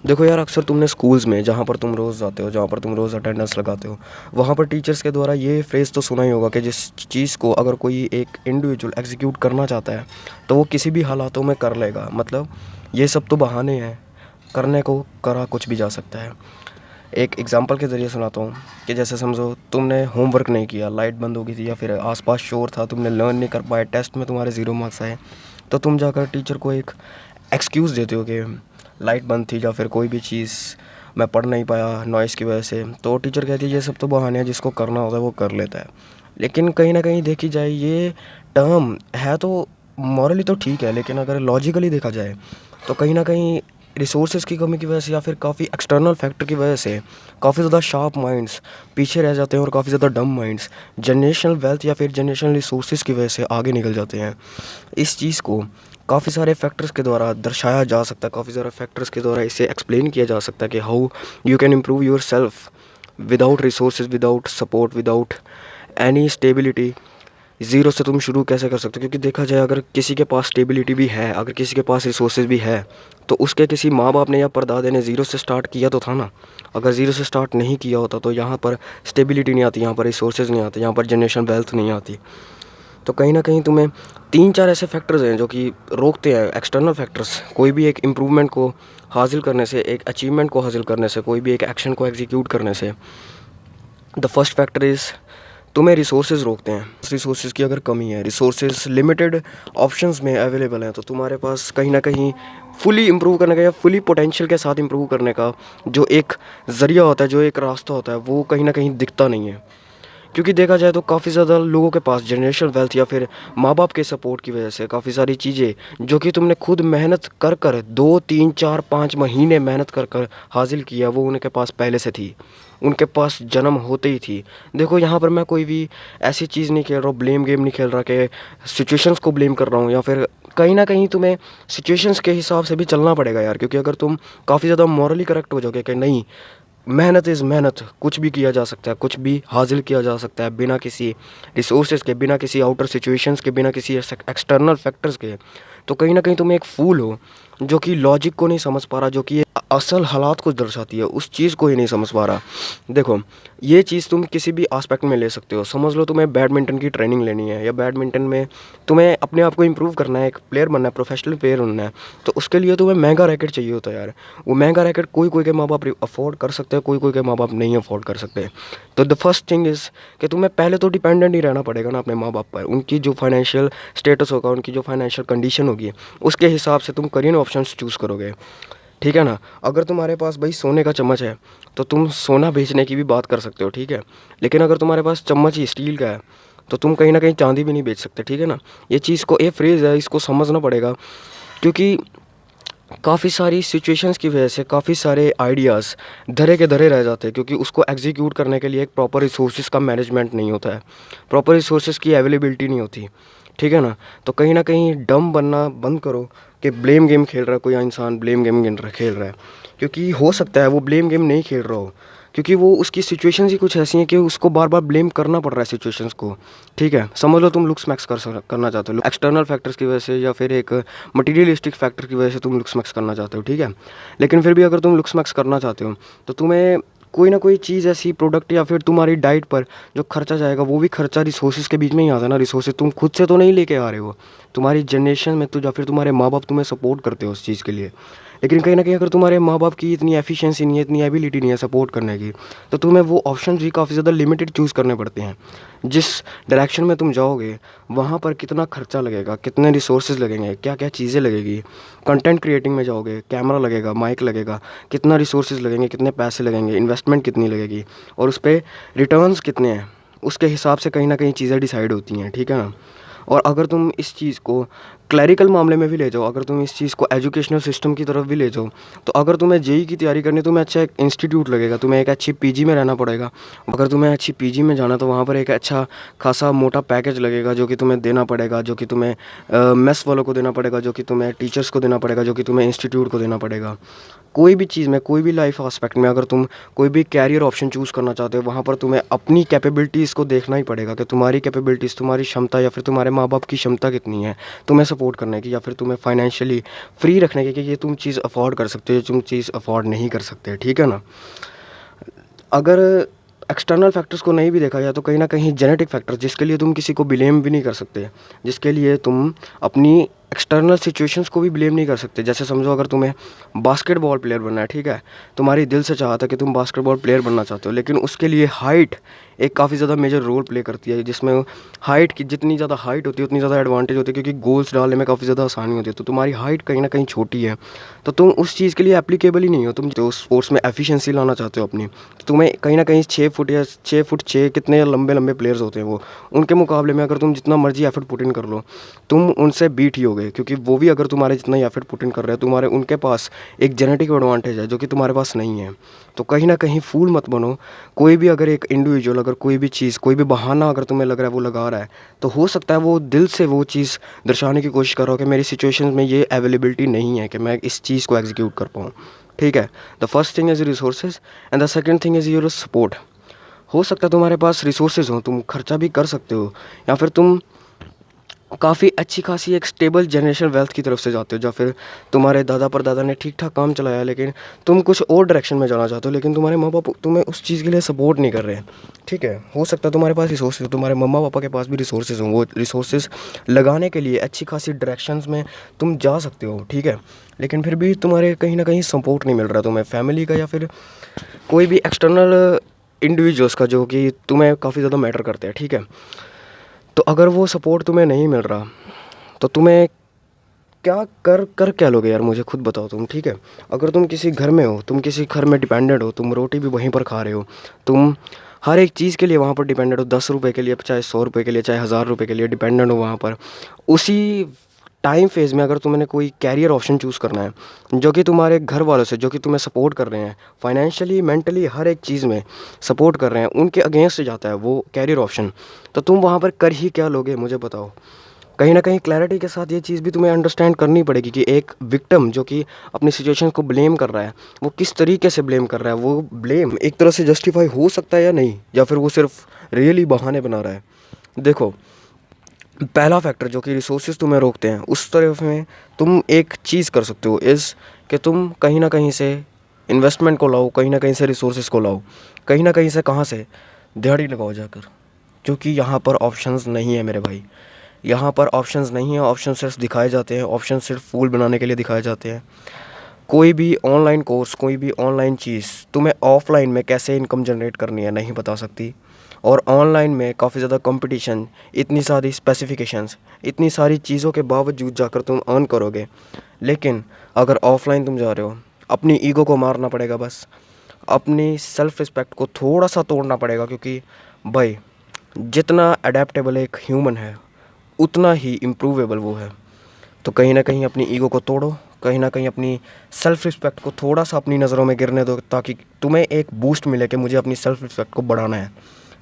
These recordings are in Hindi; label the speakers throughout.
Speaker 1: देखो यार, अक्सर तुमने स्कूल्स में जहाँ पर तुम रोज़ जाते हो, जहाँ पर तुम रोज़ अटेंडेंस लगाते हो, वहाँ पर टीचर्स के द्वारा ये फ्रेज़ तो सुना ही होगा कि जिस चीज़ को अगर कोई एक इंडिविजुअल एग्जीक्यूट करना चाहता है तो वो किसी भी हालातों में कर लेगा। मतलब ये सब तो बहाने हैं, करने को करा कुछ भी जा सकता है। एक एग्जांपल के ज़रिए सुनाता हूँ कि जैसे समझो तुमने होमवर्क नहीं किया, लाइट बंद हो गई थी या फिर आसपास शोर था, तुमने लर्न नहीं कर पाए, टेस्ट में तुम्हारे 0 मार्क्स आए, तो तुम जाकर टीचर को एक एक्सक्यूज़ देते हो कि लाइट बंद थी या फिर कोई भी चीज़ मैं पढ़ नहीं पाया नॉइज़ की वजह से। तो टीचर कहती है ये सब तो बहाने हैं, जिसको करना होता है वो कर लेता है। लेकिन कहीं ना कहीं देखी जाए ये टर्म है तो मॉरली तो ठीक है, लेकिन अगर लॉजिकली देखा जाए तो कहीं ना कहीं रिसोर्सेज की कमी की वजह से या फिर काफ़ी एक्सटर्नल फैक्टर की वजह से काफ़ी ज़्यादा शार्प माइंड्स पीछे रह जाते हैं और काफ़ी ज़्यादा डम माइंड्स जनरेशनल वेल्थ या फिर जनरेशनल रिसोर्सेज की वजह से आगे निकल जाते हैं। इस चीज़ को काफ़ी सारे फैक्टर्स के द्वारा दर्शाया जा सकता है, काफ़ी सारे फैक्टर्स के द्वारा इसे एक्सप्लेन किया जा सकता है कि how you can improve your self without resources, without support, without any stability. Zero से तुम शुरू कैसे कर सकते हो? क्योंकि देखा जाए अगर किसी के पास स्टेबिलिटी भी है, अगर किसी के पास रिसोर्सेज भी है, तो उसके किसी माँ बाप ने या परदादे ने ज़ीरो से स्टार्ट किया तो था ना। अगर ज़ीरो से स्टार्ट नहीं किया होता तो यहाँ पर स्टेबिलिटी नहीं आती, यहाँ पर रिसोर्सेज नहीं आते, यहाँ पर जनरेशन वेल्थ नहीं आती। तो कहीं ना कहीं तुम्हें 3-4 ऐसे फैक्टर्स हैं जो कि रोकते हैं, एक्सटर्नल फैक्टर्स, कोई भी एक इम्प्रूवमेंट को हासिल करने से, एक अचीवमेंट को हासिल करने से, कोई भी एक एक्शन को एग्जीक्यूट करने से। द फर्स्ट फैक्टर इज़ तुम्हें रिसोर्सेज रोकते हैं। रिसोर्सेज की अगर कमी है, रिसोर्सेज लिमिटेड ऑप्शंस में अवेलेबल हैं, तो तुम्हारे पास कहीं ना कहीं फुली इम्प्रूव करने का या फुली पोटेंशियल के साथ इम्प्रूव करने का जो एक ज़रिया होता है, जो एक रास्ता होता है, वो कहीं ना कहीं दिखता नहीं है। क्योंकि देखा जाए तो काफ़ी ज़्यादा लोगों के पास जनरेशनल वेल्थ या फिर माँ बाप के सपोर्ट की वजह से काफ़ी सारी चीज़ें जो कि तुमने खुद मेहनत कर कर 2, 3, 4, 5 महीने मेहनत कर कर हासिल किया, वो उनके पास पहले से थी, उनके पास जन्म होते ही थी। देखो यहाँ पर मैं कोई भी ऐसी चीज़ नहीं खेल रहा हूँ, ब्लेम गेम नहीं खेल रहा कि सिचुएशंस को ब्लेम कर रहा हूँ, या फिर कहीं ना कहीं तुम्हें सिचुएशंस के हिसाब से भी चलना पड़ेगा यार। क्योंकि अगर तुम काफ़ी ज़्यादा मॉरली करेक्ट हो जाओगे कि नहीं, मेहनत इज़ मेहनत, कुछ भी किया जा सकता है, कुछ भी हासिल किया जा सकता है बिना किसी रिसोर्सेज के, बिना किसी आउटर सिचुएशंस के, बिना किसी एक्सटर्नल फैक्टर्स के, तो कहीं ना कहीं तुम एक फूल हो जो कि लॉजिक को नहीं समझ पा रहा, जो कि असल हालात को दर्शाती है, उस चीज़ को ही नहीं समझ पा रहा। देखो ये चीज़ तुम किसी भी एस्पेक्ट में ले सकते हो। समझ लो तुम्हें बैडमिंटन की ट्रेनिंग लेनी है, या बैडमिंटन में तुम्हें अपने आप को इम्प्रूव करना है, एक प्लेयर बनना है, प्रोफेशनल प्लेयर बनना है, तो उसके लिए तुम्हें महंगा रैकेट चाहिए होता है यार। वो महंगा रैकेट कोई कोई के माँ बाप अफोर्ड कर सकते हैं, कोई कोई के माँ बाप नहीं अफोर्ड कर सकते। तो द फर्स्ट थिंग इज़ कि तुम्हें पहले तो डिपेंडेंट ही रहना पड़ेगा ना अपने माँ बाप पर। उनकी जो फाइनेंशियल स्टेटस होगा, उनकी जो फाइनेंशियल कंडीशन होगी, उसके हिसाब से तुम करियर ऑप्शंस चूज़ करोगे, ठीक है ना। अगर तुम्हारे पास भाई सोने का चम्मच है तो तुम सोना बेचने की भी बात कर सकते हो, ठीक है। लेकिन अगर तुम्हारे पास चम्मच ही स्टील का है तो तुम कहीं ना कहीं चांदी भी नहीं बेच सकते, ठीक है ना। ये चीज़ को, ये फ्रेज़ है, इसको समझना पड़ेगा। क्योंकि काफ़ी सारी सिचुएशंस की वजह से काफ़ी सारे आइडियाज़ धरे के धरे रह जाते हैं, क्योंकि उसको एग्जीक्यूट करने के लिए एक प्रॉपर रिसोर्सेज का मैनेजमेंट नहीं होता है, प्रॉपर रिसोर्सेज की अवेलेबिलिटी नहीं होती, ठीक है ना। तो कहीं ना कहीं डम बनना बंद करो कि ब्लेम गेम खेल रहा है कोई इंसान, ब्लेम गेम खेल रहा है। क्योंकि हो सकता है वो ब्लेम गेम नहीं खेल रहा हो, क्योंकि वो उसकी सिचुएशंस ही कुछ ऐसी हैं कि उसको बार बार ब्लेम करना पड़ रहा है सिचुएशंस को, ठीक है। समझ लो तुम लुक्स मैक्स करना चाहते हो एक्सटर्नल फैक्टर्स की वजह से, या फिर एक मटीरियलिस्टिक फैक्टर की वजह से तुम लुक्स मैक्स करना चाहते हो, ठीक है। लेकिन फिर भी अगर तुम लुक्स मैक्स करना चाहते हो तो तुम्हें कोई ना कोई चीज़ ऐसी प्रोडक्ट या फिर तुम्हारी डाइट पर जो खर्चा जाएगा, वो भी खर्चा रिसोर्सेज के बीच में ही आता है ना। रिसोर्सेज तुम खुद से तो नहीं लेके आ रहे हो, तुम्हारी जनरेशन में तो या फिर तुम्हारे माँ बाप तुम्हें सपोर्ट करते हो उस चीज़ के लिए। लेकिन कहीं ना कहीं अगर तुम्हारे माँ बाप की इतनी एफिशिएंसी नहीं है, इतनी एबिलिटी नहीं है सपोर्ट करने की, तो तुम्हें वो ऑप्शन भी काफ़ी ज़्यादा लिमिटेड चूज़ करने पड़ते हैं। जिस डायरेक्शन में तुम जाओगे वहाँ पर कितना खर्चा लगेगा, कितने रिसोर्सेज लगेंगे, क्या क्या चीज़ें लगेगी। कंटेंट क्रिएटिंग में जाओगे, कैमरा लगेगा, माइक लगेगा, कितना रिसोर्सेज लगेंगे, कितने पैसे लगेंगे, इन्वेस्टमेंट कितनी लगेगी, और उस पर रिटर्न्स कितने हैं, उसके हिसाब से कहीं ना कहीं चीज़ें डिसाइड होती हैं, ठीक है ना। और अगर तुम इस चीज़ को क्लैरिकल मामले में भी ले जाओ, अगर तुम इस चीज़ को एजुकेशनल सिस्टम की तरफ भी ले जाओ, तो अगर तुम्हें जेई की तैयारी करनी है, तुम्हें अच्छा एक इंस्टीट्यूट लगेगा, तुम्हें एक अच्छी पीजी में रहना पड़ेगा। अगर तुम्हें अच्छी पीजी में जाना तो वहाँ पर एक अच्छा खासा मोटा पैकेज लगेगा जो कि तुम्हें देना पड़ेगा, जो कि तुम्हें मेस वालों को देना पड़ेगा, जो कि तुम्हें टीचर्स को देना पड़ेगा, जो कि तुम्हें इंस्टीट्यूट को देना पड़ेगा। कोई भी चीज़ में, कोई भी लाइफ आस्पेक्ट में अगर तुम कोई भी कैरियर ऑप्शन चूज़ करना चाहते हो, वहाँ पर तुम्हें अपनी कैपेबिलिटीज़ को देखना ही पड़ेगा कि तुम्हारी कैपेबिलिटीज़, तुम्हारी क्षमता या फिर तुम्हारे माँ बाप की क्षमता कितनी है, तुम्हें सपोर्ट सपोर्ट करने की या फिर तुम्हें फाइनेंशियली फ्री रखने की कि ये तुम चीज़ अफोर्ड कर सकते हो, ये तुम चीज़ अफोर्ड नहीं कर सकते, ठीक है ना। अगर एक्सटर्नल फैक्टर्स को नहीं भी देखा जाए तो कहीं ना कहीं जेनेटिक फैक्टर्स, जिसके लिए तुम किसी को ब्लेम भी नहीं कर सकते, जिसके लिए तुम अपनी एक्सटर्नल सिचुएशंस को भी ब्लेम नहीं कर सकते। जैसे समझो अगर तुम्हें बास्केटबॉल प्लेयर बनना है, ठीक है, तुम्हारी दिल से चाहता है कि तुम बास्केटबॉल प्लेयर बनना चाहते हो, लेकिन उसके लिए हाइट एक काफ़ी ज़्यादा मेजर रोल प्ले करती है, जिसमें हाइट की जितनी ज़्यादा हाइट होती है उतनी ज़्यादा एडवांटेज होती है, क्योंकि गोल्स डालने में काफ़ी ज़्यादा आसानी होती है। तो तुम्हारी हाइट कहीं ना कहीं छोटी है तो तुम उस चीज़ के लिए एप्लीकेबल ही नहीं हो। तुम जो स्पोर्ट्स में एफिशिएंसी लाना चाहते हो अपनी, तो तुम्हें कहीं ना कहीं 6 फुट या 6 फुट 6 कितने लंबे लंबे प्लेयर्स होते हैं वो, उनके मुकाबले में अगर तुम जितना मर्जी एफर्ट पुट इन कर लो तुम उनसे बीट ही होगे, क्योंकि वो भी अगर तुम्हारे जितना ही एफर्ट पुट इन कर रहे हैं, तुम्हारे उनके पास एक जेनेटिक एडवांटेज है जो कि तुम्हारे पास नहीं है। तो कहीं ना कहीं फूल मत बनो। कोई भी अगर एक इंडिविजुअल अगर कोई भी चीज़, कोई भी बहाना अगर तुम्हें लग रहा है वो लगा रहा है, तो हो सकता है वो दिल से वो चीज़ दर्शाने की कोशिश कर रहा हो कि मेरी सिचुएशन में ये अवेलेबिलिटी नहीं है कि मैं इस चीज़ को एग्जीक्यूट कर पाऊँ, ठीक है। The first thing is resources and the second thing is your support. हो सकता है तुम्हारे पास रिसोर्सेज हो, तुम खर्चा भी कर सकते हो, या फिर तुम काफ़ी अच्छी खासी एक स्टेबल जनरेशन वेल्थ की तरफ से जाते हो, या फिर तुम्हारे दादा परदादा ने ठीक ठाक काम चलाया लेकिन तुम कुछ और डायरेक्शन में जाना चाहते हो, लेकिन तुम्हारे माँ बाप तुम्हें उस चीज़ के लिए सपोर्ट नहीं कर रहे हैं, ठीक है। हो सकता है तुम्हारे पास रिसोर्सेज हो, तुम्हारे मम्मा पापा के पास भी रिसोर्सेज हों, वो रिसोर्सेज लगाने के लिए अच्छी खासी डायरेक्शंस में तुम जा सकते हो, ठीक है, लेकिन फिर भी तुम्हारे कहीं ना कहीं सपोर्ट नहीं मिल रहा तुम्हें फैमिली का या फिर कोई भी एक्सटर्नल इंडिविजुअल्स का जो कि तुम्हें काफ़ी ज़्यादा मैटर करते हैं, ठीक है। तो अगर वो सपोर्ट तुम्हें नहीं मिल रहा तो तुम्हें क्या कर क्या लोगे यार, मुझे खुद बताओ तुम, ठीक है। अगर तुम किसी घर में हो, तुम किसी घर में डिपेंडेंट हो, तुम रोटी भी वहीं पर खा रहे हो, तुम हर एक चीज़ के लिए वहाँ पर डिपेंडेंट हो, 10 रुपये के लिए, चाहे 100 रुपये के लिए, चाहे 1000 रुपये के लिए डिपेंडेंट हो वहाँ पर। उसी टाइम फेज़ में अगर तुमने कोई कैरियर ऑप्शन चूज़ करना है जो कि तुम्हारे घर वालों से, जो कि तुम्हें सपोर्ट कर रहे हैं फाइनेंशियली, मेंटली, हर एक चीज़ में सपोर्ट कर रहे हैं, उनके अगेंस्ट जाता है वो कैरियर ऑप्शन, तो तुम वहाँ पर कर ही क्या लोगे मुझे बताओ। कहीं ना कहीं क्लैरिटी के साथ ये चीज़ भी तुम्हें अंडरस्टैंड करनी पड़ेगी कि एक विक्टिम जो कि अपनी सिचुएशन को ब्लेम कर रहा है, वो किस तरीके से ब्लेम कर रहा है, वो ब्लेम एक तरह से जस्टिफाई हो सकता है या नहीं, या फिर वो सिर्फ रियली बहाने बना रहा है। देखो, पहला फैक्टर जो कि रिसोर्सेज तुम्हें रोकते हैं, उस तरफ में तुम एक चीज़ कर सकते हो इज़ कि तुम कहीं ना कहीं से इन्वेस्टमेंट को लाओ, कहीं ना कहीं से रिसोर्सेज को लाओ, कहीं ना कहीं से कहाँ से दिहाड़ी लगाओ जाकर, क्योंकि यहाँ पर ऑप्शंस नहीं है मेरे भाई, यहाँ पर ऑप्शंस नहीं है। ऑप्शन सिर्फ दिखाए जाते हैं, ऑप्शन सिर्फ फूल बनाने के लिए दिखाए जाते हैं। कोई भी ऑनलाइन कोर्स, कोई भी ऑनलाइन चीज़ तुम्हें ऑफलाइन में कैसे इनकम जनरेट करनी है नहीं बता सकती, और ऑनलाइन में काफ़ी ज़्यादा कंपटीशन, इतनी सारी स्पेसिफिकेशंस, इतनी सारी चीज़ों के बावजूद जाकर तुम अर्न करोगे। लेकिन अगर ऑफलाइन तुम जा रहे हो, अपनी ईगो को मारना पड़ेगा, बस अपनी सेल्फ रिस्पेक्ट को थोड़ा सा तोड़ना पड़ेगा, क्योंकि भाई जितना अडेप्टेबल एक ह्यूमन है उतना ही इम्प्रूवेबल वो है। तो कहीं ना कहीं अपनी ईगो को तोड़ो, कहीं ना कहीं अपनी सेल्फ रिस्पेक्ट को थोड़ा सा अपनी नज़रों में गिरने दो, ताकि तुम्हें एक बूस्ट मिले कि मुझे अपनी सेल्फ रिस्पेक्ट को बढ़ाना है,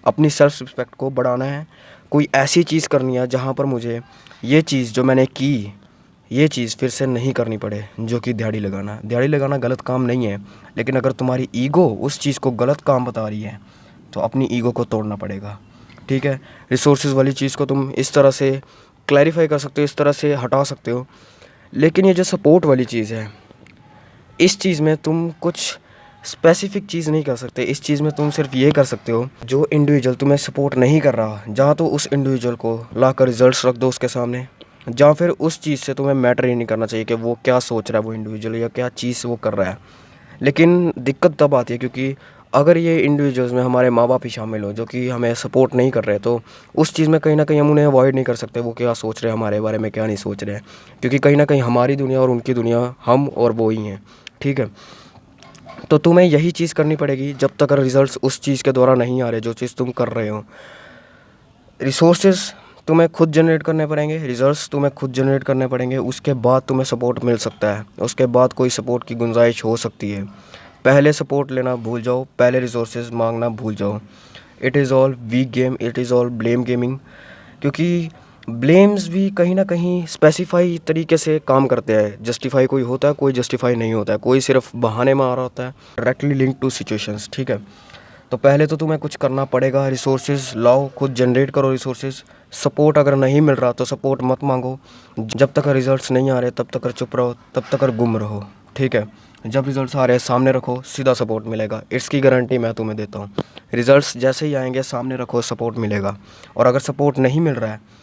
Speaker 1: अपनी सेल्फ रिस्पेक्ट को बढ़ाना है। कोई ऐसी चीज़ करनी है जहाँ पर मुझे ये चीज़ जो मैंने की, ये चीज़ फिर से नहीं करनी पड़े, जो कि दिहाड़ी लगाना। दिहाड़ी लगाना गलत काम नहीं है, लेकिन अगर तुम्हारी ईगो उस चीज़ को गलत काम बता रही है तो अपनी ईगो को तोड़ना पड़ेगा, ठीक है। रिसोर्सेज वाली चीज़ को तुम इस तरह से क्लैरिफाई कर सकते हो, इस तरह से हटा सकते हो, लेकिन ये जो सपोर्ट वाली चीज़ है, इस चीज़ में तुम कुछ स्पेसिफिक चीज़ नहीं कर सकते। इस चीज़ में तुम सिर्फ ये कर सकते हो, जो इंडिविजुअल तुम्हें सपोर्ट नहीं कर रहा, जहाँ तो उस इंडिविजुअल को लाकर रिजल्ट्स रख दो उसके सामने, जहाँ फिर उस चीज़ से तुम्हें मैटर ही नहीं करना चाहिए कि वो क्या सोच रहा है वो इंडिविजुअल, या क्या चीज़ वो कर रहा है। लेकिन दिक्कत तब आती है क्योंकि अगर ये इंडिविजुअल्स में हमारे माँ बाप ही शामिल हो जो कि हमें सपोर्ट नहीं कर रहे, तो उस चीज़ में कहीं ना कहीं हम उन्हें अवॉइड नहीं कर सकते, वो क्या सोच रहे हैं हमारे बारे में, क्या नहीं सोच रहे हैं, क्योंकि कहीं ना कहीं हमारी दुनिया और उनकी दुनिया हम और वो ही हैं, ठीक है। तो तुम्हें यही चीज़ करनी पड़ेगी जब तक रिजल्ट्स उस चीज़ के द्वारा नहीं आ रहे जो चीज़ तुम कर रहे हो। रिसोर्सेज तुम्हें खुद जनरेट करने पड़ेंगे, रिजल्ट्स तुम्हें खुद जनरेट करने पड़ेंगे, उसके बाद तुम्हें सपोर्ट मिल सकता है, उसके बाद कोई सपोर्ट की गुंजाइश हो सकती है। पहले सपोर्ट लेना भूल जाओ, पहले रिसोर्सेज मांगना भूल जाओ। It is all weak game, it is all blame gaming, क्योंकि ब्लेम्स भी कहीं ना कहीं स्पेसिफाई तरीके से काम करते हैं। जस्टिफाई कोई होता है, कोई जस्टिफाई नहीं होता है, कोई सिर्फ बहाने में आ रहा होता है, डायरेक्टली लिंक टू सिचुएशंस, ठीक है। तो पहले तो तुम्हें कुछ करना पड़ेगा, रिसोर्सेज लाओ, खुद जनरेट करो रिसोर्सेज। सपोर्ट अगर नहीं मिल रहा तो सपोर्ट मत मांगो। जब तक रिजल्ट्स नहीं आ रहे तब तक चुप रहो, तब तक गुम रहो, ठीक है। जब रिजल्ट्स आ रहे हैं सामने रखो, सीधा सपोर्ट मिलेगा, इसकी गारंटी मैं तुम्हें देता हूँ। रिजल्ट्स जैसे ही आएंगे सामने रखो, सपोर्ट मिलेगा। और अगर सपोर्ट नहीं मिल रहा है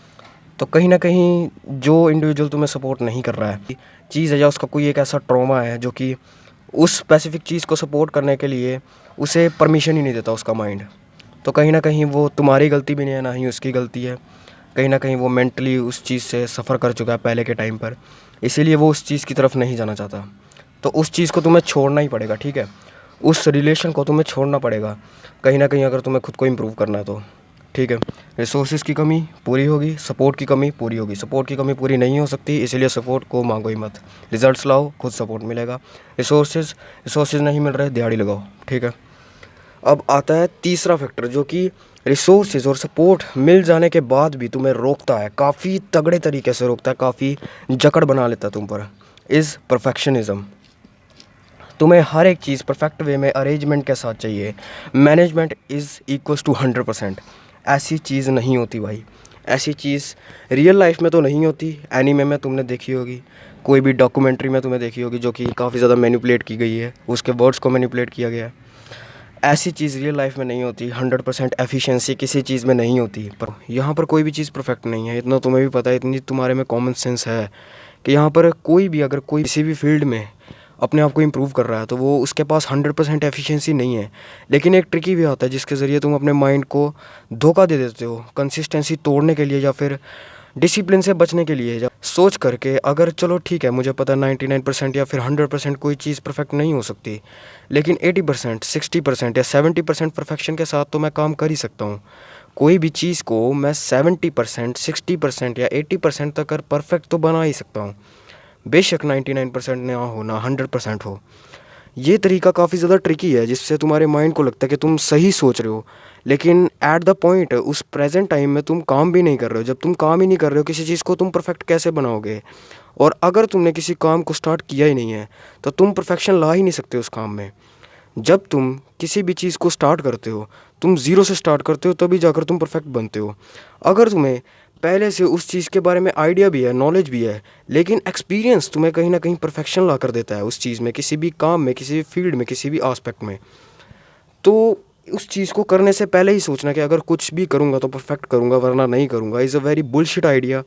Speaker 1: तो कहीं ना कहीं जो इंडिविजुअल तुम्हें सपोर्ट नहीं कर रहा है चीज़ है, या उसका कोई एक ऐसा ट्रॉमा है जो कि उस स्पेसिफिक चीज़ को सपोर्ट करने के लिए उसे परमिशन ही नहीं देता उसका माइंड, तो कहीं ना कहीं वो तुम्हारी गलती भी नहीं है, ना ही उसकी गलती है। कहीं ना कहीं वो मेंटली उस चीज़ से सफ़र कर चुका है पहले के टाइम पर, इसीलिए वो उस चीज़ की तरफ नहीं जाना चाहता। तो उस चीज़ को तुम्हें छोड़ना ही पड़ेगा, ठीक है। उस रिलेशन को तुम्हें छोड़ना पड़ेगा कहीं ना कहीं, अगर तुम्हें खुद को इम्प्रूव करना है तो, ठीक है। रिसोर्सेज की कमी पूरी होगी, सपोर्ट की कमी पूरी होगी। सपोर्ट की कमी पूरी नहीं हो सकती, इसीलिए सपोर्ट को मांगो ही मत। रिजल्ट्स लाओ, खुद सपोर्ट मिलेगा। रिसोर्सेज नहीं मिल रहे, दिहाड़ी लगाओ, ठीक है। अब आता है तीसरा फैक्टर जो कि रिसोर्सेज और सपोर्ट मिल जाने के बाद भी तुम्हें रोकता है, काफ़ी तगड़े तरीके से रोकता है, काफ़ी जकड़ बना लेता है तुम पर, इज़ परफेक्शनिज़म। तुम्हें हर एक चीज़ परफेक्ट वे में अरेंजमेंट के साथ चाहिए। Management is equals to 100%। ऐसी चीज़ नहीं होती भाई, ऐसी चीज़ रियल लाइफ में तो नहीं होती। एनीमे में तुमने देखी होगी, कोई भी डॉक्यूमेंट्री में तुम्हें देखी होगी जो कि काफ़ी ज़्यादा मैनिपुलेट की गई है, उसके वर्ड्स को मैनिपुलेट किया गया है। ऐसी चीज़ रियल लाइफ में नहीं होती। 100% एफिशिएंसी किसी चीज़ में नहीं होती। पर यहाँ पर कोई भी चीज़ परफेक्ट नहीं है, इतना तुम्हें भी पता है, इतनी तुम्हारे में कॉमन सेंस है कि यहाँ पर कोई भी अगर कोई किसी भी फील्ड में अपने आप को इम्प्रूव कर रहा है तो वो उसके पास 100% एफिशिएंसी नहीं है। लेकिन एक ट्रिकी भी आता है जिसके ज़रिए तुम अपने माइंड को धोखा दे देते हो, कंसिस्टेंसी तोड़ने के लिए या फिर डिसिप्लिन से बचने के लिए। जब सोच करके अगर चलो ठीक है, मुझे पता 99% या फिर 100% कोई चीज़ परफेक्ट नहीं हो सकती, लेकिन 80%, 60% या 70% परफेक्शन के साथ तो मैं काम कर ही सकता हूँ। कोई भी चीज़ को मैं 70%, 60% या 80% तक कर परफेक्ट तो बना ही सकता हूँ। बेशक 99% ना हो, ना 100% हो। ये तरीका काफ़ी ज़्यादा ट्रिकी है, जिससे तुम्हारे माइंड को लगता है कि तुम सही सोच रहे हो, लेकिन एट द पॉइंट उस प्रेजेंट टाइम में तुम काम भी नहीं कर रहे हो। जब तुम काम ही नहीं कर रहे हो किसी चीज़ को, तुम परफेक्ट कैसे बनाओगे? और अगर तुमने किसी काम को स्टार्ट किया ही नहीं है तो तुम परफेक्शन ला ही नहीं सकते उस काम में। जब तुम किसी भी चीज़ को स्टार्ट करते हो, तुम ज़ीरो से स्टार्ट करते हो, तभी जाकर तुम परफेक्ट बनते हो। अगर तुम्हें पहले से उस चीज़ के बारे में आइडिया भी है, नॉलेज भी है, लेकिन एक्सपीरियंस तुम्हें कहीं ना कहीं परफेक्शन ला कर देता है उस चीज़ में, किसी भी काम में, किसी भी फील्ड में, किसी भी आस्पेक्ट में, तो उस चीज़ को करने से पहले ही सोचना कि अगर कुछ भी करूँगा तो परफेक्ट करूँगा, वरना नहीं करूँगा, is a very bullshit idea.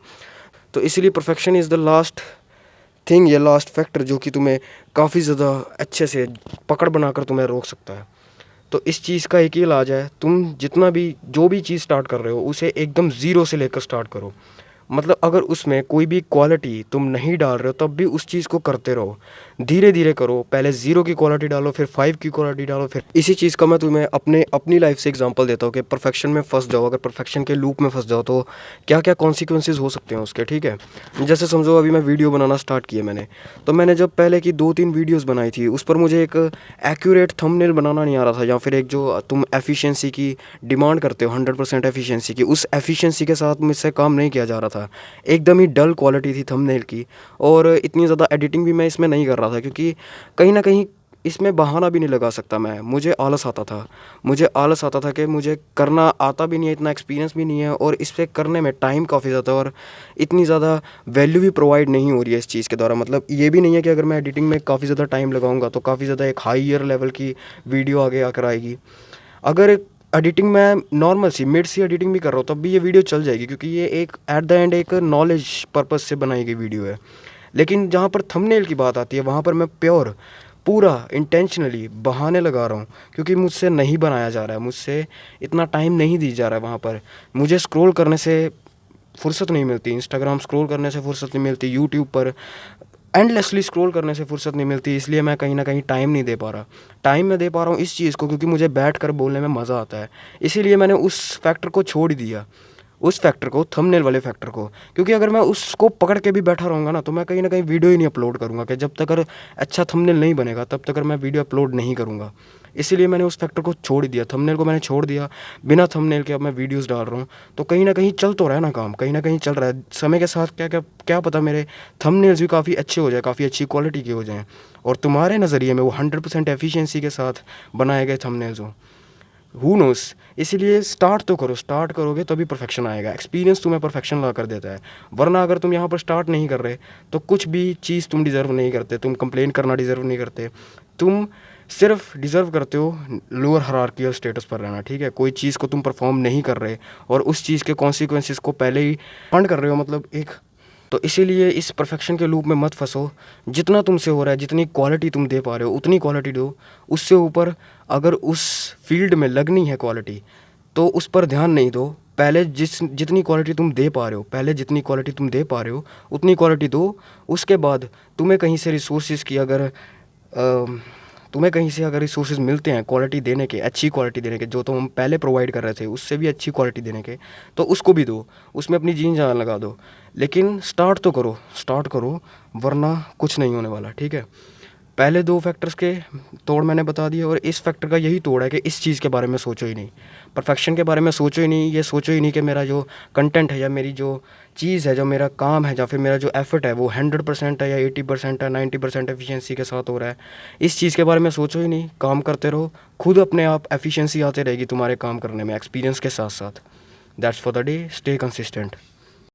Speaker 1: तो इसलिए perfection is the last thing, या लास्ट फैक्टर जो कि तुम्हें काफ़ी ज़्यादा अच्छे से पकड़ बनाकर तुम्हें रोक सकता है। तो इस चीज़ का एक ही इलाज है, तुम जितना भी जो भी चीज़ स्टार्ट कर रहे हो उसे एकदम ज़ीरो से लेकर स्टार्ट करो। मतलब अगर उसमें कोई भी क्वालिटी तुम नहीं डाल रहे हो तब भी उस चीज़ को करते रहो, धीरे धीरे करो। पहले 0 की क्वालिटी डालो, फिर 5 की क्वालिटी डालो, फिर इसी चीज़ का मैं तुम्हें अपनी लाइफ से एग्जांपल देता हूँ कि परफेक्शन में फंस जाओ, अगर परफेक्शन के लूप में फंस जाओ तो क्या क्या कॉन्सिक्वेंसेज हो सकते हैं उसके, ठीक है। जैसे समझो अभी मैं वीडियो बनाना स्टार्ट किया तो मैंने जब पहले की 2-3 वीडियोज़ बनाई थी उस पर मुझे एक एक्यूरेट थंबनेल बनाना नहीं आ रहा था, या फिर एक जो तुम एफिशिएंसी की डिमांड करते हो 100% एफिशिएंसी की, उस एफिशिएंसी के साथ मुझसे काम नहीं किया जा रहा था। एकदम ही डल क्वालिटी थी थंबनेल की, और इतनी ज़्यादा एडिटिंग भी मैं इसमें नहीं कर रहा था, क्योंकि कहीं ना कहीं इसमें बहाना भी नहीं लगा सकता मैं। मुझे आलस आता था कि मुझे करना आता भी नहीं है, इतना एक्सपीरियंस भी नहीं है, और इस पर करने में टाइम काफ़ी ज़्यादा, और इतनी ज़्यादा वैल्यू भी प्रोवाइड नहीं हो रही है इस चीज़ के द्वारा। मतलब ये भी नहीं है कि अगर मैं एडिटिंग में काफ़ी ज़्यादा टाइम लगाऊंगा तो काफ़ी ज़्यादा एक हाईयर लेवल की वीडियो आगे आकर आएगी। अगर एडिटिंग मैं नॉर्मल सी मिड सी एडिटिंग भी कर रहा हूँ तब भी ये वीडियो चल जाएगी, क्योंकि ये एक एट द एंड एक नॉलेज पर्पज़ से बनाई गई वीडियो है। लेकिन जहाँ पर थंबनेल की बात आती है वहाँ पर मैं प्योर पूरा इंटेंशनली बहाने लगा रहा हूँ, क्योंकि मुझसे नहीं बनाया जा रहा है, मुझसे इतना टाइम नहीं दी जा रहा है। वहाँ पर मुझे स्क्रॉल करने से फुर्सत नहीं मिलती, इंस्टाग्राम स्क्रॉल करने से फुर्सत नहीं मिलती, यूट्यूब पर एंडलेसली स्क्रॉल करने से फुर्सत नहीं मिलती, इसलिए मैं कहीं ना कहीं टाइम नहीं दे पा रहा। टाइम मैं दे पा रहा हूँ इस चीज़ को क्योंकि मुझे बैठ कर बोलने में मज़ा आता है, इसीलिए मैंने उस फैक्टर को छोड़ दिया, उस फैक्टर को, थंबनेल वाले फैक्टर को। क्योंकि अगर मैं उसको पकड़ के भी बैठा रहूँगा ना तो मैं कहीं ना कहीं वीडियो ही नहीं अपलोड करूँगा, कि जब तक अच्छा थंबनेल नहीं बनेगा तब तक मैं वीडियो अपलोड नहीं करूँगा। इसीलिए मैंने उस फैक्टर को छोड़ दिया, थंबनेल को मैंने छोड़ दिया। बिना थंबनेल के अब मैं वीडियोस डाल रहा हूँ, तो कहीं ना कहीं चल तो रहा है ना काम, कहीं ना कहीं चल रहा है। समय के साथ क्या क्या क्या पता मेरे थंबनेल्स भी काफ़ी अच्छे हो जाए, काफ़ी अच्छी क्वालिटी के हो जाएँ, और तुम्हारे नज़रिए में वो 100% एफिशिएंसी के साथ बनाए गए थंबनेल्स हों। Who knows. इसीलिए स्टार्ट तो करो, स्टार्ट करोगे तभी परफेक्शन आएगा। एक्सपीरियंस तुम्हें परफेक्शन ला कर देता है, वरना अगर तुम यहाँ पर स्टार्ट नहीं कर रहे तो कुछ भी चीज़ तुम डिज़र्व नहीं करते। तुम कंप्लेन करना डिज़र्व नहीं करते, तुम सिर्फ डिज़र्व करते हो लोअर हायरार्किकल स्टेटस पर रहना, ठीक है। कोई चीज़ को तुम परफॉर्म नहीं कर रहे और उस चीज़ के कॉन्सिक्वेंसेस को पहले ही फंड कर रहे हो, मतलब एक। तो इसीलिए इस परफेक्शन के लूप में मत फंसो। जितना तुमसे हो रहा है, जितनी क्वालिटी तुम दे पा रहे हो उतनी क्वालिटी दो। उससे ऊपर अगर उस फील्ड में लगनी है क्वालिटी तो उस पर ध्यान नहीं दो। पहले जितनी क्वालिटी तुम दे पा रहे हो, पहले जितनी क्वालिटी तुम दे पा रहे हो उतनी क्वालिटी दो। उसके बाद तुम्हें कहीं से रिसोर्सेज की अगर तुम्हें कहीं से अगर रिसोर्सेज मिलते हैं क्वालिटी देने के, अच्छी क्वालिटी देने के, जो तो हम पहले प्रोवाइड कर रहे थे उससे भी अच्छी क्वालिटी देने के, तो उसको भी दो, उसमें अपनी जीन जान लगा दो। लेकिन स्टार्ट तो करो, स्टार्ट करो, वरना कुछ नहीं होने वाला, ठीक है। पहले दो फैक्टर्स के तोड़ मैंने बता दिए, और इस फैक्टर का यही तोड़ है कि इस चीज़ के बारे में सोचो ही नहीं, परफेक्शन के बारे में सोचो ही नहीं। ये सोचो ही नहीं कि मेरा जो कंटेंट है या मेरी जो चीज़ है, जो मेरा काम है, या फिर मेरा जो एफर्ट है वो 100% है या 80% है, 90% एफिशिएंसी के साथ हो रहा है। इस चीज़ के बारे में सोचो ही नहीं, काम करते रहो, खुद अपने आप एफिशिएंसी आते रहेगी तुम्हारे काम करने में, एक्सपीरियंस के साथ साथ। That's for the day, stay consistent.